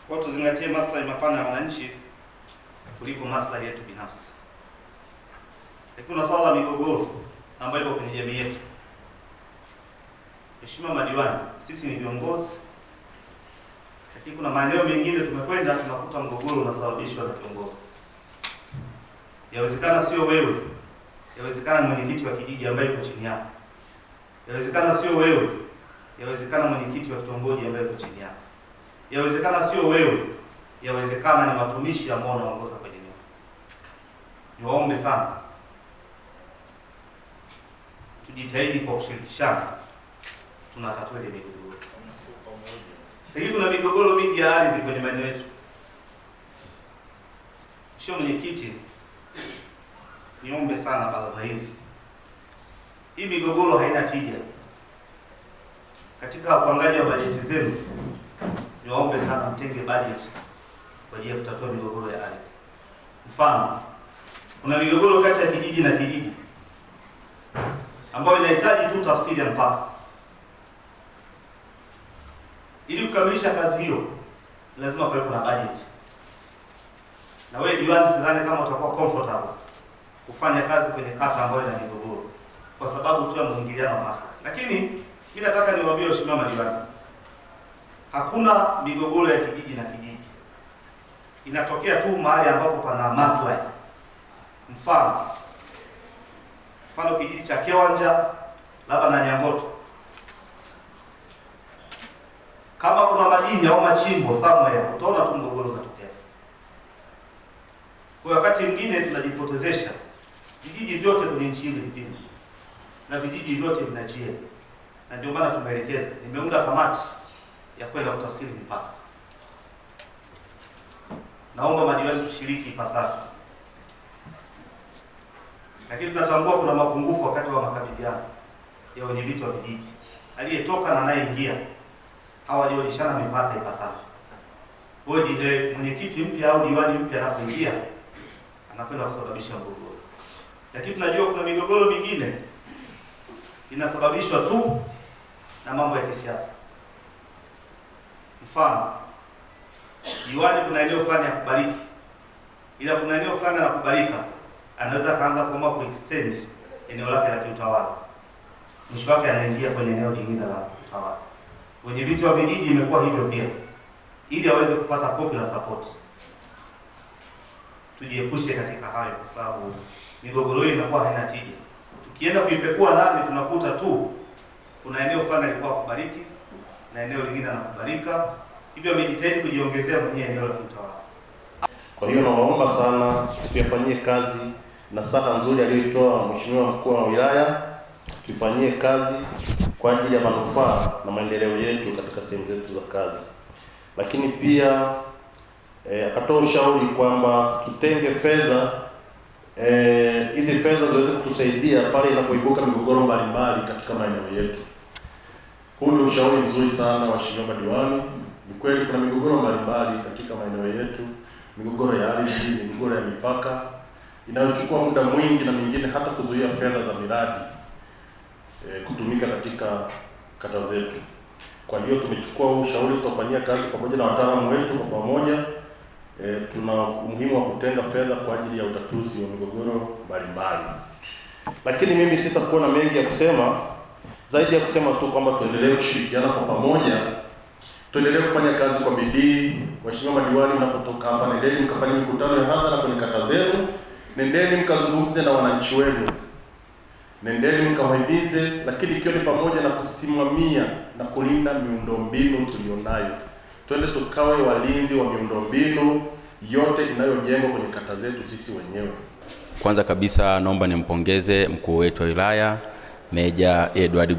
Kwa tuzingatie maslahi mapana ya wananchi kuliko maslahi yetu binafsi. Lakini kuna swala la migogoro ambayo iko kwenye jamii yetu. Mheshimiwa madiwani, sisi ni viongozi, lakini kuna maeneo mengine tumekwenda tunakuta mgogoro unasababishwa na kiongozi. Yawezekana sio wewe, yawezekana mwenyekiti wa kijiji ambaye yuko chini yako, yawezekana sio wewe, yawezekana mwenyekiti wa kitongoji ambaye yuko chini yako, yawezekana sio wewe, yawezekana ni watumishi ambao wanaongoza kwenye eneo. Niwaombe sana tujitahidi kwa kushirikishana tunatatua ile migogoro. Lakini kuna migogoro mingi ya ardhi kwenye maeneo yetu. Mheshimiwa Mwenyekiti, niombe sana baraza hili, hii migogoro haina tija. Katika upangaji wa bajeti zenu, niwaombe sana mtenge bajeti kwa ajili ya kutatua migogoro ya ardhi. Mfano, kuna migogoro kati ya kijiji na kijiji ambayo inahitaji tu tafsiri ya mpaka. Ili kukamilisha kazi hiyo, lazima kuwepo na budget. Na wewe diwani, sidhani kama utakuwa comfortable kufanya kazi kwenye kata ambayo ina migogoro kwa sababu tu ya mwingiliano wa maslahi. Lakini mimi nataka niwaambie waheshimiwa madiwani, hakuna migogoro ya kijiji na kijiji. Inatokea tu mahali ambapo pana maslahi. Mfano kijiji cha Kiwanja labda na Nyangoto, kama kuna madini au machimbo somewhere, utaona tu mgogoro unatokea. Kwa wakati mwingine tunajipotezesha. Vijiji vyote kwenye nchi hii vipimo na vijiji vyote vinachia, na ndio maana tumeelekeza, nimeunda kamati ya kwenda kutafsiri mipaka. Naomba madiwani tushiriki ipasavyo. Lakini tunatambua kuna mapungufu wakati wa makabidhiano ya wenyeviti wa vijiji, aliyetoka na anayeingia hawajulishana mipaka ipasavyo. Kwa hiyo mwenyekiti mpya au diwani mpya anapoingia anakwenda kusababisha mgogoro. Lakini tunajua kuna migogoro mingine inasababishwa tu na mambo ya kisiasa. Mfano, diwani kuna eneo fulani ya kubariki, ila kuna eneo fulani la kubarika anaweza kaanza kuomba kuextend eneo lake la kiutawala, mwisho wake anaingia kwenye eneo lingine la utawala. Wenyeviti wa vijiji imekuwa hivyo pia, ili aweze kupata popular support. Tujiepushe katika hayo, kwa sababu migogoro hii inakuwa haina tija. Tukienda kuipekua ndani tunakuta tu kuna eneo fulani lilikuwa kubariki na eneo lingine anakubalika, hivyo amejitahidi kujiongezea mwenyewe eneo la kiutawala. Kwa hiyo nawaomba sana tuyafanyie kazi na saha nzuri aliyoitoa Mheshimiwa Mkuu wa Wilaya, tufanyie kazi kwa ajili ya manufaa na maendeleo yetu katika sehemu zetu za kazi. Lakini pia akatoa ushauri kwamba tutenge fedha ili fedha ziweze kutusaidia pale inapoibuka migogoro mbalimbali katika maeneo yetu. Huu ni ushauri mzuri sana waheshimiwa madiwani. Ni kweli kuna migogoro mbalimbali katika maeneo yetu, migogoro ya ardhi, migogoro ya mipaka inayochukua muda mwingi na mingine hata kuzuia fedha za miradi kutumika katika kata zetu. Kwa hiyo tumechukua ushauri, tutafanyia kazi pamoja na wataalamu wetu kwa pamoja. Tuna umuhimu wa kutenga fedha kwa ajili ya utatuzi wa migogoro mbalimbali. Lakini mimi sitakuwa na mengi ya kusema zaidi ya kusema tu kwamba tuendelee kushirikiana kwa pamoja, tuendelee kufanya kazi kwa bidii. Waheshimiwa madiwani, mnapotoka hapa, nendeni mkafanye mikutano ya hadhara kwenye kata zenu, nendeni mkazungumze na wananchi wenu, nendeni mkawahimize, lakini ikiwa ni pamoja na kusimamia na kulinda miundombinu tulionayo. Twende tukawe walinzi wa miundombinu yote inayojengwa kwenye kata zetu sisi wenyewe. Kwanza kabisa naomba nimpongeze mkuu wetu wa wilaya Meja Edward